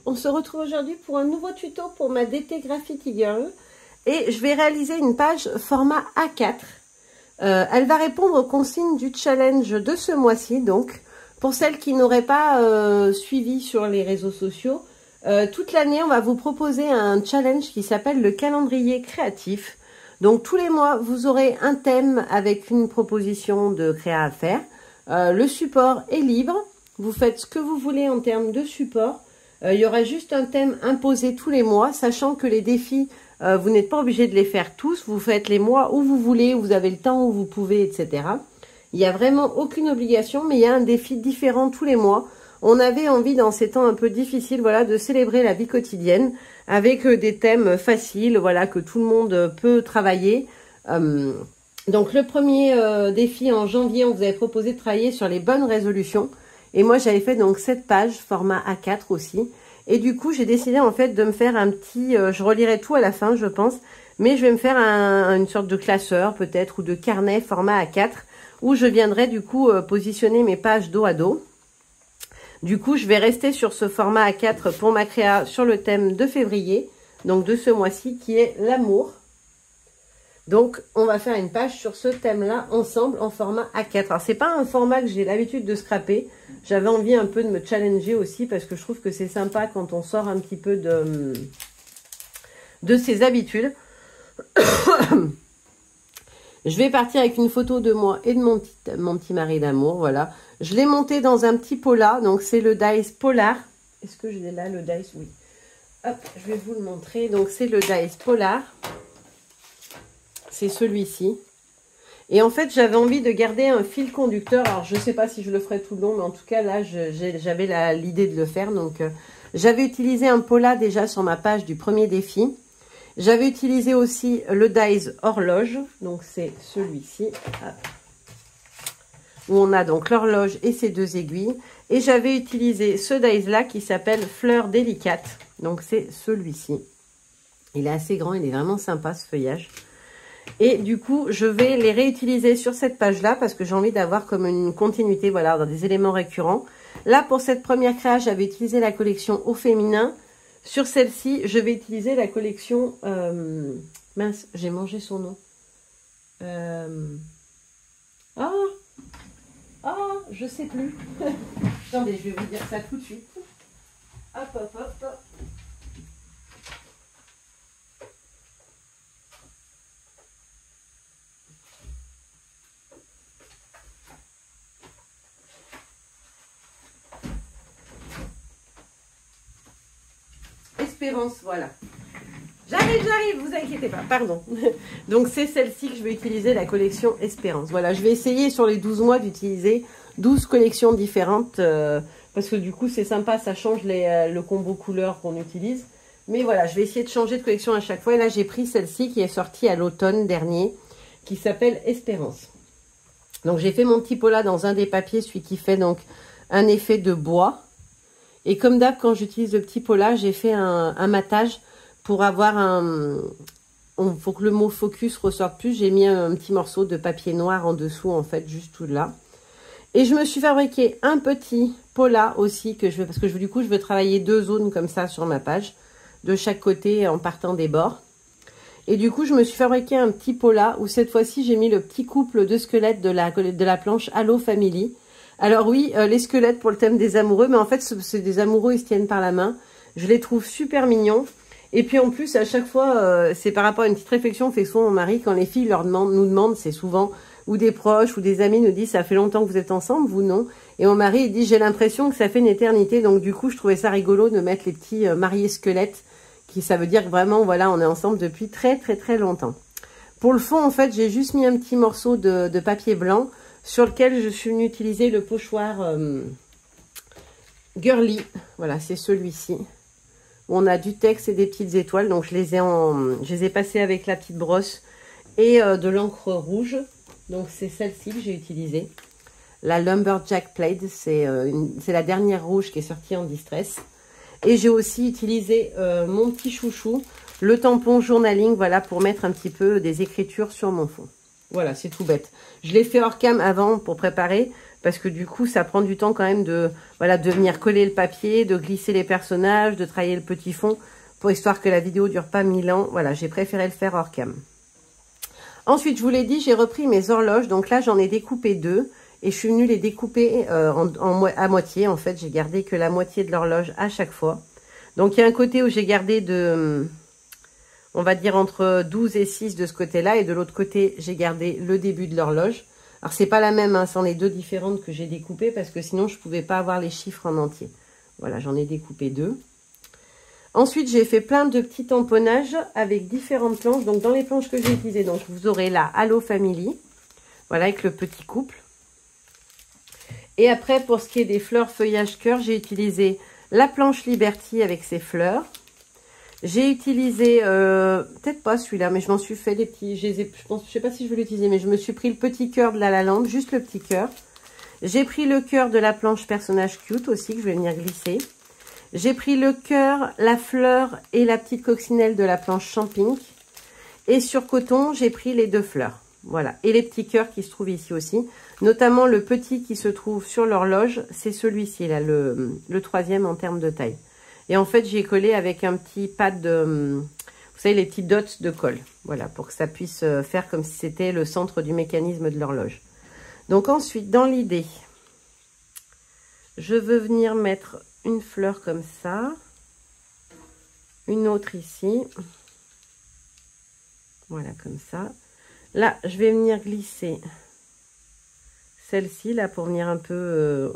on se retrouve aujourd'hui pour un nouveau tuto pour ma DT Graffiti Girl. Et je vais réaliser une page format A4. Elle va répondre aux consignes du challenge de ce mois-ci. Donc, pour celles qui n'auraient pas suivi sur les réseaux sociaux, toute l'année, on va vous proposer un challenge qui s'appelle le calendrier créatif. Donc, tous les mois, vous aurez un thème avec une proposition de créa à faire. Le support est libre. Vous faites ce que vous voulez en termes de support. Il y aura juste un thème imposé tous les mois, sachant que les défis, vous n'êtes pas obligé de les faire tous. Vous faites les mois où vous voulez, où vous avez le temps, où vous pouvez, etc. Il n'y a vraiment aucune obligation, mais il y a un défi différent tous les mois. On avait envie, dans ces temps un peu difficiles, voilà, de célébrer la vie quotidienne avec des thèmes faciles, voilà, que tout le monde peut travailler. Donc, le premier défi en janvier, on vous avait proposé de travailler sur les bonnes résolutions. Et moi, j'avais fait donc cette page, format A4 aussi. Et du coup, j'ai décidé en fait de me faire un petit... je relirai tout à la fin, je pense. Mais je vais me faire une sorte de classeur peut-être ou de carnet format A4 où je viendrai du coup positionner mes pages dos à dos. Du coup, je vais rester sur ce format A4 pour ma créa sur le thème de février, donc de ce mois-ci, qui est l'amour. Donc, on va faire une page sur ce thème-là ensemble en format A4. Alors, c'est pas un format que j'ai l'habitude de scraper. J'avais envie un peu de me challenger aussi parce que je trouve que c'est sympa quand on sort un petit peu de ses habitudes. Je vais partir avec une photo de moi et de mon petit mari d'amour, voilà. Je l'ai monté dans un petit pola, donc c'est le Dies Polar. Est-ce que j'ai là le Dies? Oui. Hop, je vais vous le montrer. Donc, c'est le Dies Polar. C'est celui-ci. Et en fait, j'avais envie de garder un fil conducteur. Alors, je ne sais pas si je le ferai tout le long, mais en tout cas, là, j'avais l'idée de le faire. Donc, j'avais utilisé un pola déjà sur ma page du premier défi. J'avais utilisé aussi le Dies Horloge. Donc, c'est celui-ci. Où on a donc l'horloge et ses deux aiguilles. Et j'avais utilisé ce Dies-là qui s'appelle Fleur délicate. Donc, c'est celui-ci. Il est assez grand, il est vraiment sympa, ce feuillage. Et du coup, je vais les réutiliser sur cette page-là parce que j'ai envie d'avoir comme une continuité, voilà, dans des éléments récurrents. Là, pour cette première créa, j'avais utilisé la collection au féminin. Sur celle-ci, je vais utiliser la collection... mince, j'ai mangé son nom. Je sais plus. Attendez, je vais vous dire ça tout de suite. Hop, hop, hop, hop. Espérance, voilà. J'arrive, vous inquiétez pas, pardon. Donc, c'est celle-ci que je vais utiliser, la collection Espérance. Voilà, je vais essayer sur les 12 mois d'utiliser 12 collections différentes parce que du coup, c'est sympa, ça change le combo couleur qu'on utilise. Mais voilà, je vais essayer de changer de collection à chaque fois. Et là, j'ai pris celle-ci qui est sortie à l'automne dernier, qui s'appelle Espérance. Donc, j'ai fait mon petit pola dans un des papiers, celui qui fait donc un effet de bois. Et comme d'hab, quand j'utilise le petit pola, j'ai fait un matage pour avoir pour que le mot focus ressorte plus. J'ai mis un petit morceau de papier noir en dessous, en fait, juste tout là. Et je me suis fabriqué un petit pola aussi, parce que du coup, je veux travailler 2 zones comme ça sur ma page, de chaque côté en partant des bords. Et du coup, je me suis fabriqué un petit pola où cette fois-ci, j'ai mis le petit couple de squelettes de la planche Hello Family. Alors oui, les squelettes pour le thème des amoureux, mais en fait, c'est des amoureux, ils se tiennent par la main. Je les trouve super mignons. Et puis en plus, à chaque fois, c'est par rapport à une petite réflexion fait souvent mon mari, quand les filles nous demandent, c'est souvent, ou des proches, ou des amis nous disent, ça fait longtemps que vous êtes ensemble, vous non. Et mon mari, il dit, j'ai l'impression que ça fait une éternité. Donc du coup, je trouvais ça rigolo de mettre les petits mariés squelettes, ça veut dire que vraiment, voilà, on est ensemble depuis très très très longtemps. Pour le fond, en fait, j'ai juste mis un petit morceau de papier blanc, sur lequel je suis venue utiliser le pochoir Girly. Voilà, c'est celui-ci. On a du texte et des petites étoiles. Donc, je les ai passées avec la petite brosse et de l'encre rouge. Donc, c'est celle-ci que j'ai utilisée. La Lumberjack Plaid. C'est la dernière rouge qui est sortie en Distress. Et j'ai aussi utilisé mon petit chouchou, le tampon journaling, voilà, pour mettre un petit peu des écritures sur mon fond. Voilà, c'est tout bête. Je l'ai fait hors cam avant pour préparer. parce que du coup, ça prend du temps quand même de, voilà, de venir coller le papier, de glisser les personnages, de travailler le petit fond, pour histoire que la vidéo dure pas 1000 ans. Voilà, j'ai préféré le faire hors cam. Ensuite, je vous l'ai dit, j'ai repris mes horloges. Donc là, j'en ai découpé 2 et je suis venue les découper à moitié. En fait, j'ai gardé que la moitié de l'horloge à chaque fois. Donc, il y a un côté où j'ai gardé on va dire entre 12 et 6 de ce côté-là. Et de l'autre côté, j'ai gardé le début de l'horloge. Alors, c'est pas la même, hein, c'en est 2 différentes que j'ai découpées parce que sinon, je pouvais pas avoir les chiffres en entier. Voilà, j'en ai découpé 2. Ensuite, j'ai fait plein de petits tamponnages avec différentes planches. Donc, dans les planches que j'ai utilisées, donc vous aurez la Hello Family. Voilà, avec le petit couple. Et après, pour ce qui est des fleurs feuillage cœur, j'ai utilisé la planche Liberty avec ses fleurs. J'ai utilisé, peut-être pas celui-là, mais je m'en suis fait des petits, je sais pas si je vais l'utiliser, mais je me suis pris le petit cœur de la La Land, juste le petit cœur. J'ai pris le cœur de la planche personnage cute aussi, que je vais venir glisser. J'ai pris le cœur, la fleur et la petite coccinelle de la planche Champink. Et sur coton, j'ai pris les 2 fleurs. Voilà. Et les petits cœurs qui se trouvent ici aussi. Notamment le petit qui se trouve sur l'horloge, c'est celui-ci, là, le 3e en termes de taille. Et en fait, j'ai collé avec un petit pad de, vous savez, les petits dots de colle. Voilà, pour que ça puisse faire comme si c'était le centre du mécanisme de l'horloge. Donc ensuite, dans l'idée, je veux venir mettre une fleur comme ça. Une autre ici. Voilà, comme ça. Là, je vais venir glisser celle-ci, là, pour venir un peu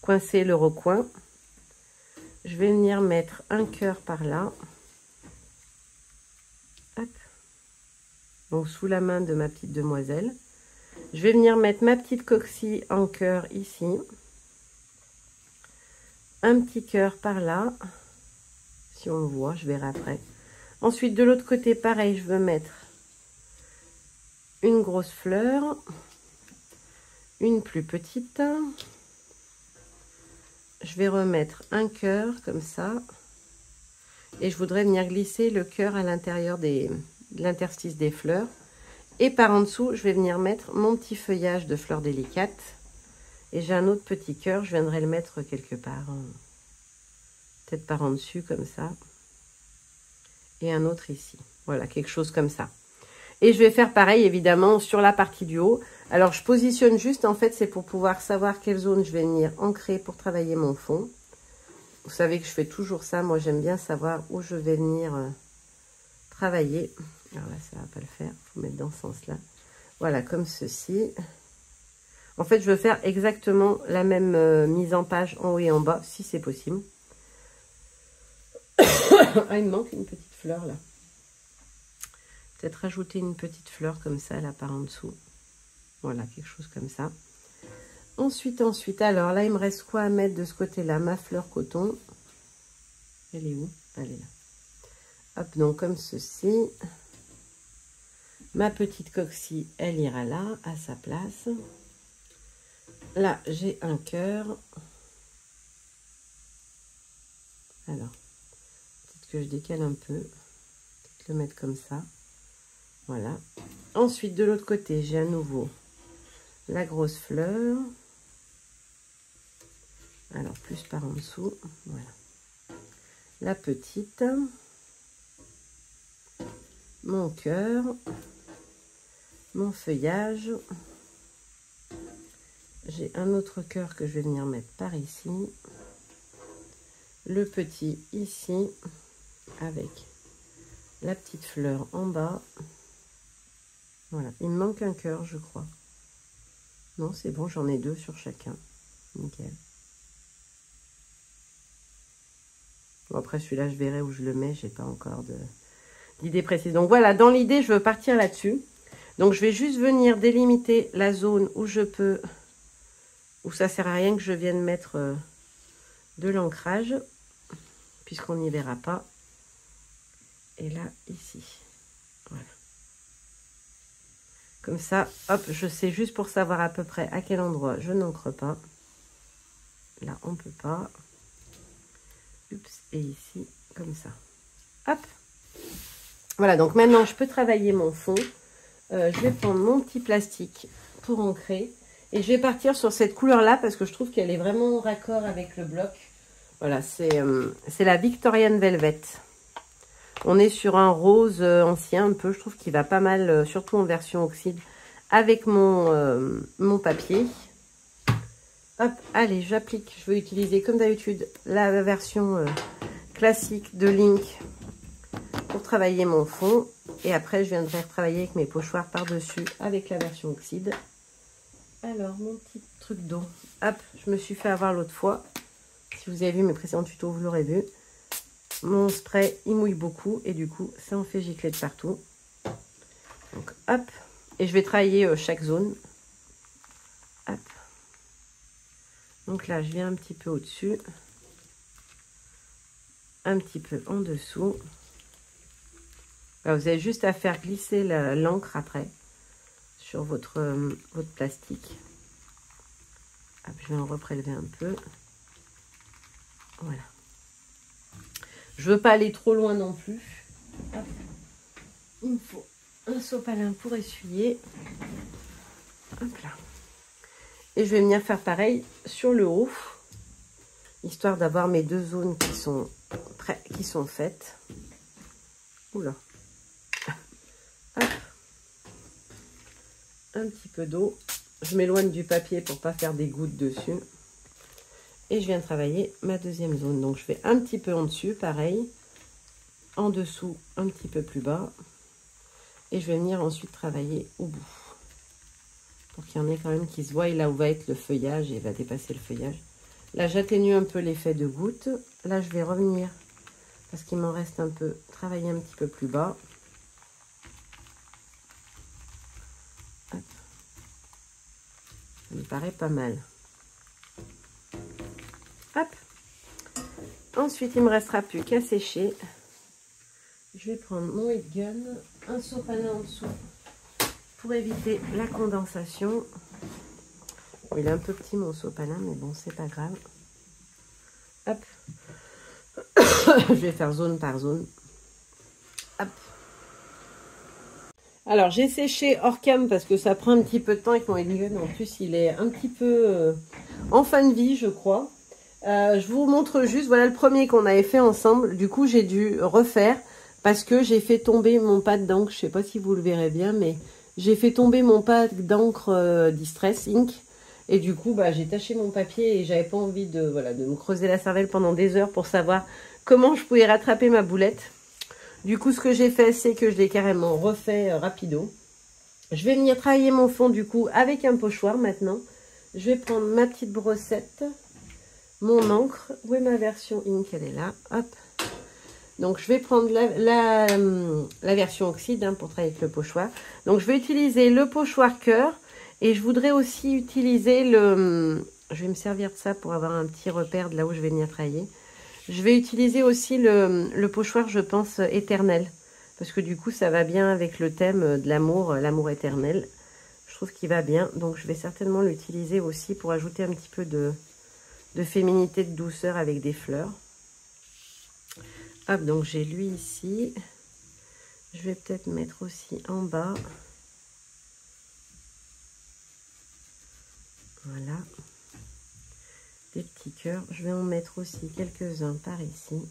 coincer le recoin. Je vais venir mettre un cœur par là. Hop. Donc, sous la main de ma petite demoiselle. Je vais venir mettre ma petite coquille en cœur ici. Un petit cœur par là. Si on le voit, je verrai après. Ensuite, de l'autre côté, pareil, je veux mettre une grosse fleur. Une plus petite. Je vais remettre un cœur comme ça. Et je voudrais venir glisser le cœur à l'intérieur de l'interstice des fleurs. Et par en dessous, je vais venir mettre mon petit feuillage de fleurs délicates. Et j'ai un autre petit cœur, je viendrai le mettre quelque part. Peut-être par en dessus, comme ça. Et un autre ici. Voilà, quelque chose comme ça. Et je vais faire pareil, évidemment, sur la partie du haut. Alors, je positionne juste, en fait, c'est pour pouvoir savoir quelle zone je vais venir ancrer pour travailler mon fond. Vous savez que je fais toujours ça. Moi, j'aime bien savoir où je vais venir travailler. Alors là, ça ne va pas le faire. Il faut mettre dans ce sens-là. Voilà, comme ceci. En fait, je veux faire exactement la même mise en page en haut et en bas, si c'est possible. Ah, il me manque une petite fleur, là. Peut-être rajouter une petite fleur comme ça, là, par en dessous. Voilà, quelque chose comme ça. Ensuite, alors là, il me reste quoi à mettre de ce côté-là? Ma fleur coton. Elle est où? Elle est là. Hop, donc comme ceci. Ma petite coquille, elle ira là, à sa place. Là, j'ai un cœur. Alors, peut-être que je décale un peu. Peut-être le mettre comme ça. Voilà. Ensuite, de l'autre côté, j'ai à nouveau la grosse fleur. Alors, plus par en dessous. Voilà. La petite. Mon cœur. Mon feuillage. J'ai un autre cœur que je vais venir mettre par ici. Le petit ici. Avec la petite fleur en bas. Voilà, il me manque un cœur, je crois. Non, c'est bon, j'en ai 2 sur chacun. Nickel. Bon, après, celui-là, je verrai où je le mets. J'ai pas encore d'idée précise. Donc, voilà, dans l'idée, je veux partir là-dessus. Donc, je vais juste venir délimiter la zone où je peux... Où ça sert à rien que je vienne mettre de l'ancrage. Puisqu'on n'y verra pas. Et là, ici. Voilà. Comme ça, hop, je sais juste pour savoir à peu près à quel endroit je n'encre pas. Là, on ne peut pas. Oups, et ici, comme ça. Hop. Voilà, donc maintenant, je peux travailler mon fond. Je vais prendre mon petit plastique pour ancrer. Et je vais partir sur cette couleur-là parce que je trouve qu'elle est vraiment raccord avec le bloc. Voilà, c'est la Victorian Velvet. On est sur un rose ancien un peu. Je trouve qu'il va pas mal, surtout en version oxyde, avec mon papier. Hop, allez, j'applique. Je vais utiliser comme d'habitude la version classique de Link pour travailler mon fond. Et après, je viendrai retravailler avec mes pochoirs par-dessus avec la version oxyde. Alors, mon petit truc d'eau. Hop, je me suis fait avoir l'autre fois. Si vous avez vu mes précédents tutos, vous l'aurez vu. Mon spray, il mouille beaucoup et du coup, ça en fait gicler de partout. Donc, hop. Et je vais travailler chaque zone. Hop. Donc là, je viens un petit peu au-dessus. Un petit peu en dessous. Là, vous avez juste à faire glisser l'encre après sur votre plastique. Hop, je vais en reprélever un peu. Voilà. Je veux pas aller trop loin non plus. Hop. Il me faut un sopalin pour essuyer. Hop là. Et je vais venir faire pareil sur le haut, histoire d'avoir mes deux zones qui sont faites. Oula. Hop. Un petit peu d'eau. Je m'éloigne du papier pour pas faire des gouttes dessus. Et je viens travailler ma deuxième zone. Donc je fais un petit peu en dessus, pareil. En dessous, un petit peu plus bas. Et je vais venir ensuite travailler au bout. Pour qu'il y en ait quand même qui se voient là où va être le feuillage et va dépasser le feuillage. Là, j'atténue un peu l'effet de goutte. Là, je vais revenir parce qu'il m'en reste un peu, travailler un petit peu plus bas. Hop. Ça me paraît pas mal. Hop. Ensuite, il ne me restera plus qu'à sécher. Je vais prendre mon heat gun, un sopalin en dessous pour éviter la condensation. Bon, il est un peu petit mon sopalin, mais bon, c'est pas grave. Hop. Je vais faire zone par zone. Hop. Alors, j'ai séché hors cam parce que ça prend un petit peu de temps avec mon heat gun. En plus, il est un petit peu en fin de vie, je crois. Je vous montre juste, voilà le premier qu'on avait fait ensemble. Du coup, j'ai dû refaire parce que j'ai fait tomber mon pad d'encre. Je sais pas si vous le verrez bien, mais j'ai fait tomber mon pad d'encre Distress Ink. Et du coup, bah, j'ai taché mon papier et j'avais pas envie de me creuser la cervelle pendant des heures pour savoir comment je pouvais rattraper ma boulette. Du coup, ce que j'ai fait, c'est que je l'ai carrément refait rapido. Je vais venir travailler mon fond du coup avec un pochoir maintenant. Je vais prendre ma petite brossette, mon encre. Où est ma version Ink? Elle est là. Hop. Donc, je vais prendre la version oxyde pour travailler avec le pochoir. Donc, je vais utiliser le pochoir cœur. Et je voudrais aussi utiliser je vais me servir de ça pour avoir un petit repère de là où je vais venir travailler. Je vais utiliser aussi le pochoir, je pense, éternel. Parce que du coup, ça va bien avec le thème de l'amour, l'amour éternel. Je trouve qu'il va bien. Donc, je vais certainement l'utiliser aussi pour ajouter un petit peu de féminité, de douceur avec des fleurs. Hop, donc j'ai lui ici. Je vais peut-être mettre aussi en bas. Voilà. Des petits cœurs. Je vais en mettre aussi quelques-uns par ici.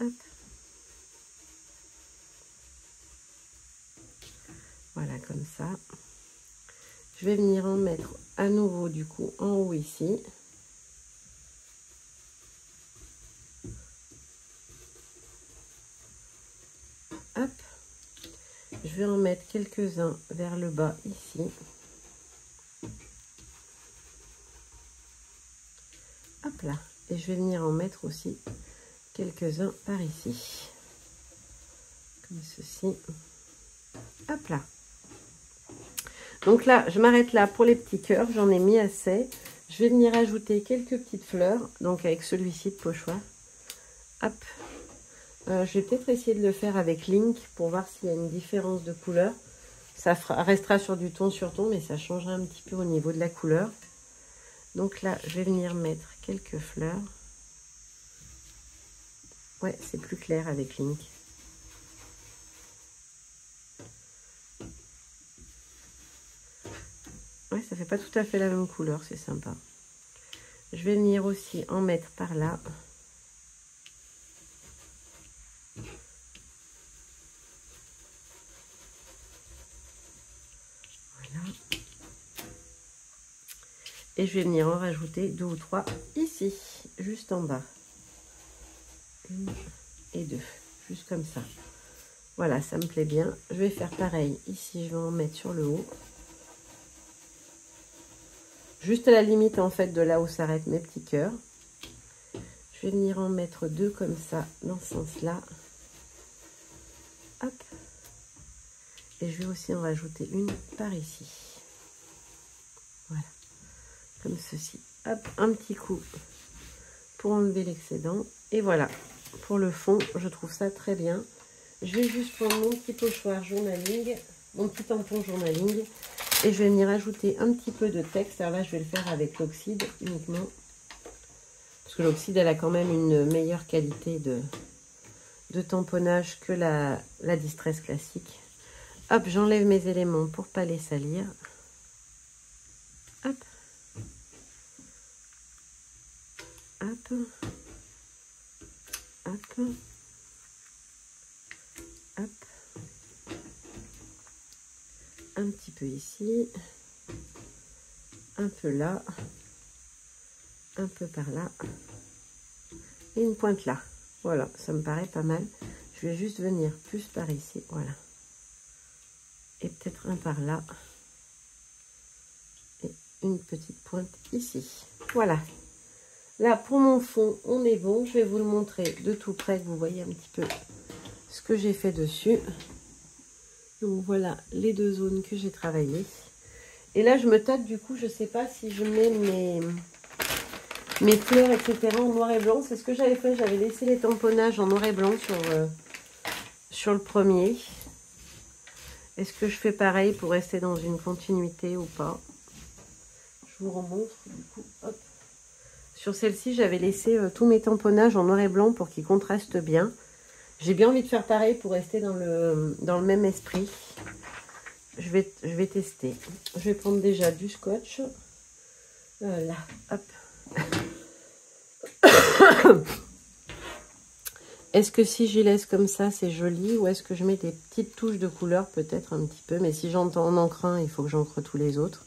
Hop. Voilà, comme ça. Je vais venir en mettre à nouveau du coup en haut ici. Hop. Je vais en mettre quelques-uns vers le bas ici. Hop là. Et je vais venir en mettre aussi quelques-uns par ici. Comme ceci. Hop là. Donc là, je m'arrête là pour les petits cœurs. J'en ai mis assez. Je vais venir ajouter quelques petites fleurs. Donc avec celui-ci de pochoir. Hop. Je vais peut-être essayer de le faire avec Link pour voir s'il y a une différence de couleur. Ça restera sur du ton sur ton, mais ça changera un petit peu au niveau de la couleur. Donc là, je vais venir mettre quelques fleurs. Ouais, c'est plus clair avec Link. Ouais, ça fait pas tout à fait la même couleur, c'est sympa. Je vais venir aussi en mettre par là. Voilà. Et je vais venir en rajouter 2 ou 3 ici, juste en bas. 1 et 2, juste comme ça. Voilà, ça me plaît bien. Je vais faire pareil ici, je vais en mettre sur le haut. Juste à la limite en fait de là où s'arrêtent mes petits cœurs. Je vais venir en mettre 2 comme ça, dans ce sens-là. Hop. Et je vais aussi en rajouter une par ici. Voilà. Comme ceci. Hop, un petit coup pour enlever l'excédent. Et voilà. Pour le fond, je trouve ça très bien. Je vais juste prendre mon petit pochoir journaling, mon petit tampon journaling. Et je vais venir ajouter un petit peu de texte. Alors là, je vais le faire avec l'oxyde uniquement. Parce que l'oxyde, elle a quand même une meilleure qualité de tamponnage que la Distress classique. Hop, j'enlève mes éléments pour ne pas les salir. Hop. Hop. Hop. Hop. Un petit peu ici. Un peu là. Un peu par là. Et une pointe là. Voilà, ça me paraît pas mal. Je vais juste venir plus par ici. Voilà. Et peut-être un par là. Et une petite pointe ici. Voilà. Là, pour mon fond, on est bon. Je vais vous le montrer de tout près, que vous voyez un petit peu ce que j'ai fait dessus. Donc, voilà les 2 zones que j'ai travaillées. Et là, je me tâte, du coup, je ne sais pas si je mets mes fleurs, etc. en noir et blanc. C'est ce que j'avais fait. J'avais laissé les tamponnages en noir et blanc sur le premier. Est-ce que je fais pareil pour rester dans une continuité ou pas? Je vous remontre du coup. Hop. Sur celle-ci, j'avais laissé tous mes tamponnages en noir et blanc pour qu'ils contrastent bien. J'ai bien envie de faire pareil pour rester dans le même esprit. Je vais tester. Je vais prendre déjà du scotch. Là, hop. Est-ce que si j'y laisse comme ça, c'est joli? Ou est-ce que je mets des petites touches de couleur? Peut-être un petit peu. Mais si j'en encre un, il faut que j'encre tous les autres.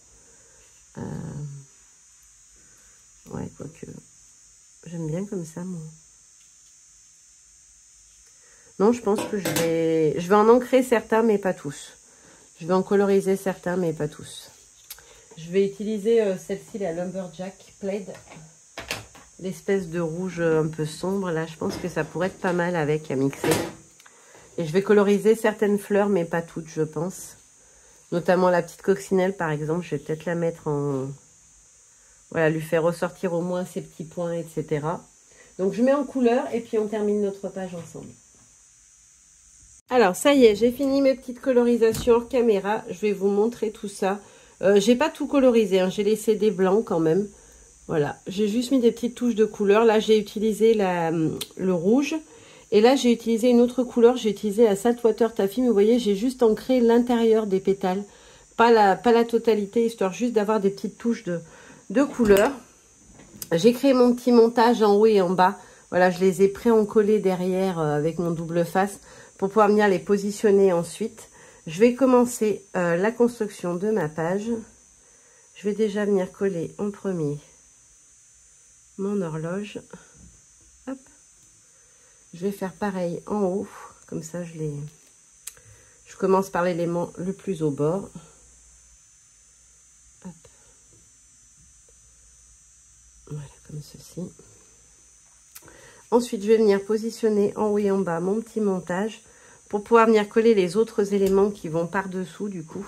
Ouais, quoique. J'aime bien comme ça, moi. Non, je pense que je vais en ancrer certains, mais pas tous. Je vais en coloriser certains, mais pas tous. Je vais utiliser celle-ci, la Lumberjack Plaid. L'espèce de rouge un peu sombre. Là, je pense que ça pourrait être pas mal avec à mixer. Et je vais coloriser certaines fleurs, mais pas toutes, je pense. Notamment la petite coccinelle, par exemple. Je vais peut-être la mettre en... Voilà, lui faire ressortir au moins ses petits points, etc. Donc, je mets en couleur et puis on termine notre page ensemble. Alors, ça y est, j'ai fini mes petites colorisations hors caméra. Je vais vous montrer tout ça. J'ai pas tout colorisé, hein. J'ai laissé des blancs quand même. Voilà, j'ai juste mis des petites touches de couleur. Là, j'ai utilisé le rouge. Et là, j'ai utilisé une autre couleur. J'ai utilisé la Saltwater Taffy. Mais vous voyez, j'ai juste ancré l'intérieur des pétales. Pas la totalité, histoire juste d'avoir des petites touches de couleur. J'ai créé mon petit montage en haut et en bas. Voilà, je les ai pré-encollés derrière avec mon double face pour pouvoir venir les positionner ensuite. Je vais commencer la construction de ma page. Je vais déjà venir coller en premier mon horloge. Hop. Je vais faire pareil en haut. Comme ça, je commence par l'élément le plus au bord. Hop. Voilà, comme ceci. Ensuite, je vais venir positionner en haut et en bas mon petit montage pour pouvoir venir coller les autres éléments qui vont par-dessous du coup.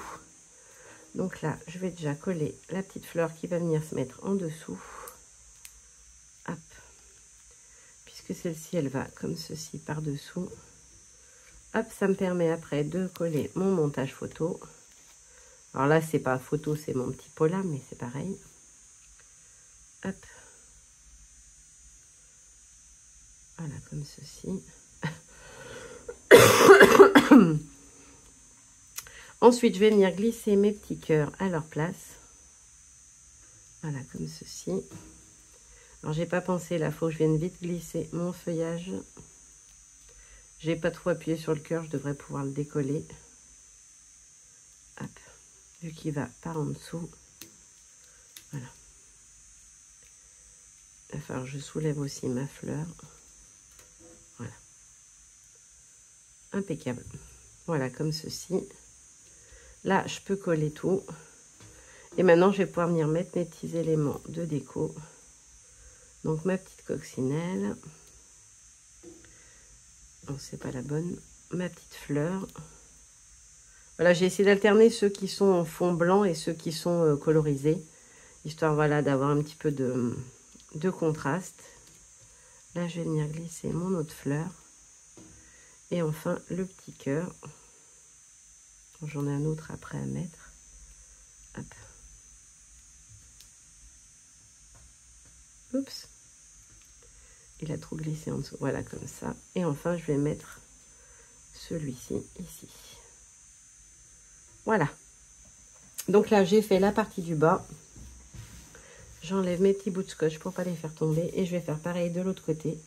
Donc là, je vais déjà coller la petite fleur qui va venir se mettre en dessous. Hop. Puisque celle-ci, elle va comme ceci par-dessous. Hop, ça me permet après de coller mon montage photo. Alors là, c'est pas photo, c'est mon petit pola, mais c'est pareil. Hop. Voilà, comme ceci. Ensuite, je vais venir glisser mes petits cœurs à leur place. Voilà, comme ceci. Alors, j'ai pas pensé, là, il faut que je vienne vite glisser mon feuillage. J'ai pas trop appuyé sur le cœur, je devrais pouvoir le décoller. Hop, vu qu'il va par en dessous. Voilà. Enfin, je soulève aussi ma fleur. Voilà. Impeccable. Voilà, comme ceci. Là, je peux coller tout. Et maintenant, je vais pouvoir venir mettre mes petits éléments de déco. Donc, ma petite coccinelle. Non, c'est pas la bonne. Ma petite fleur. Voilà, j'ai essayé d'alterner ceux qui sont en fond blanc et ceux qui sont colorisés. Histoire, voilà, d'avoir un petit peu de contraste. Là, je vais venir glisser mon autre fleur. Et enfin, le petit cœur. J'en ai un autre après à mettre. Hop. Oups. Il a trop glissé en dessous. Voilà, comme ça. Et enfin, je vais mettre celui-ci ici. Voilà. Donc là, j'ai fait la partie du bas. J'enlève mes petits bouts de scotch pour pas les faire tomber. Et je vais faire pareil de l'autre côté.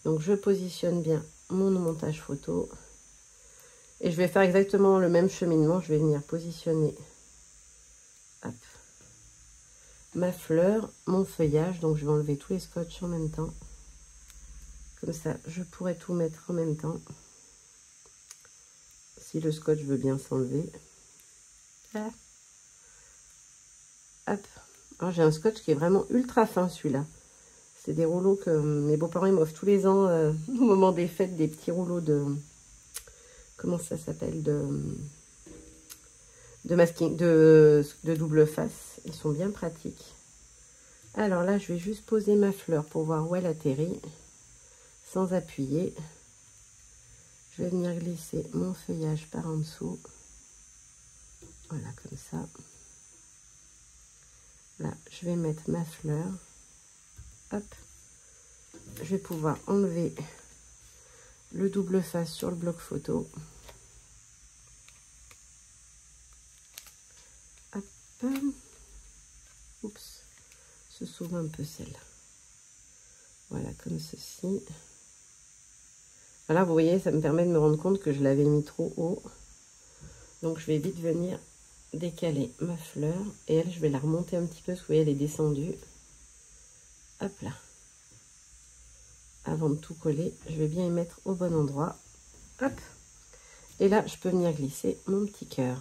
Donc, je positionne bien mon montage photo. Et je vais faire exactement le même cheminement. Je vais venir positionner hop, ma fleur, mon feuillage. Donc, je vais enlever tous les scotch en même temps. Comme ça, je pourrais tout mettre en même temps. Si le scotch veut bien s'enlever. Ah. Hop. Alors, j'ai un scotch qui est vraiment ultra fin, celui-là. C'est des rouleaux que mes beaux-parents m'offrent tous les ans au moment des fêtes, des petits rouleaux de... Comment ça s'appelle, de masking, de double face. Ils sont bien pratiques. Alors là, je vais juste poser ma fleur pour voir où elle atterrit. Sans appuyer. Je vais venir glisser mon feuillage par en dessous. Voilà, comme ça. Là, je vais mettre ma fleur. Hop. Je vais pouvoir enlever le double face sur le bloc photo. Hop. Oups. Se sauve un peu celle. Voilà, comme ceci. Voilà, vous voyez, ça me permet de me rendre compte que je l'avais mis trop haut. Donc, je vais vite venir décaler ma fleur. Et elle, je vais la remonter un petit peu, parce que vous voyez, elle est descendue. Hop là. Avant de tout coller, je vais bien y mettre au bon endroit. Hop. Et là, je peux venir glisser mon petit cœur.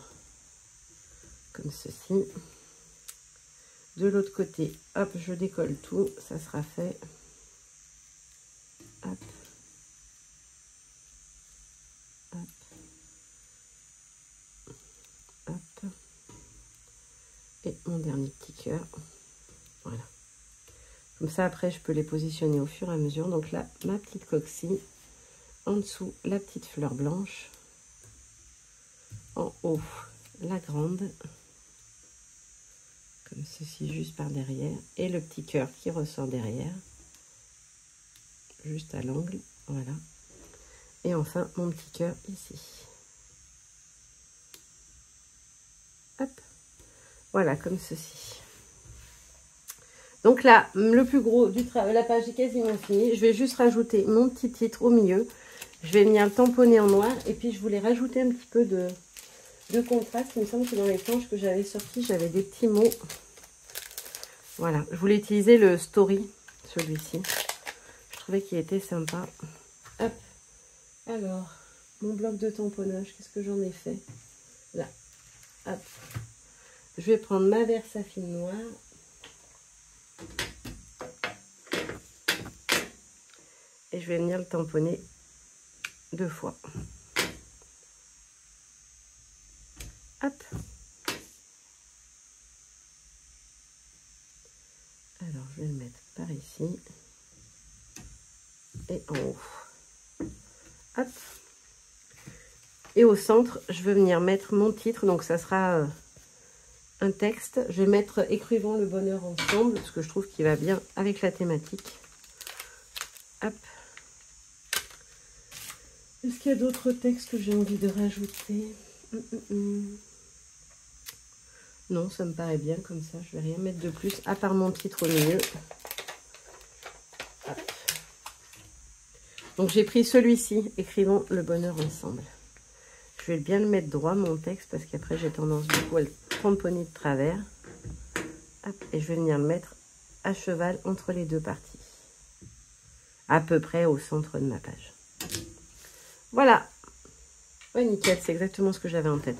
Comme ceci. De l'autre côté, hop, je décolle tout. Ça sera fait. Hop. Hop. Hop. Et mon dernier petit cœur. Voilà. Comme ça, après, je peux les positionner au fur et à mesure. Donc là, ma petite coquille. En dessous, la petite fleur blanche. En haut, la grande. Comme ceci, juste par derrière. Et le petit cœur qui ressort derrière. Juste à l'angle. Voilà. Et enfin, mon petit cœur ici. Hop. Voilà, comme ceci. Donc là, le plus gros du travail, la page est quasiment finie. Je vais juste rajouter mon petit titre au milieu. Je vais venir le tamponner en noir. Et puis, je voulais rajouter un petit peu de contraste. Il me semble que dans les planches que j'avais sorties, j'avais des petits mots. Voilà, je voulais utiliser le Story, celui-ci. Je trouvais qu'il était sympa. Hop. Alors, mon bloc de tamponnage, qu'est-ce que j'en ai fait? Là. Hop. Je vais prendre ma Versafine noire. Et je vais venir le tamponner 2 fois. Hop. Alors, je vais le mettre par ici. Et en haut. Hop. Et au centre, je vais venir mettre mon titre. Donc, ça sera un texte. Je vais mettre « Écrivons le bonheur ensemble » parce que je trouve qu'il va bien avec la thématique. Hop. Est-ce qu'il y a d'autres textes que j'ai envie de rajouter? Non, ça me paraît bien comme ça. Je vais rien mettre de plus, à part mon titre au milieu. Hop. Donc, j'ai pris celui-ci, Écrivons le bonheur ensemble. Je vais bien le mettre droit, mon texte, parce qu'après, j'ai tendance beaucoup à le tamponner de travers. Hop, et je vais venir le mettre à cheval entre les deux parties. À peu près au centre de ma page. Voilà. Ouais, nickel, c'est exactement ce que j'avais en tête.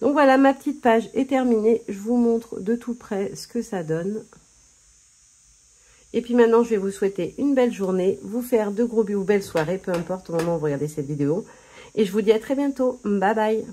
Donc voilà, ma petite page est terminée. Je vous montre de tout près ce que ça donne. Et puis maintenant, je vais vous souhaiter une belle journée, vous faire de gros bisous, belle soirée, peu importe au moment où vous regardez cette vidéo. Et je vous dis à très bientôt. Bye bye.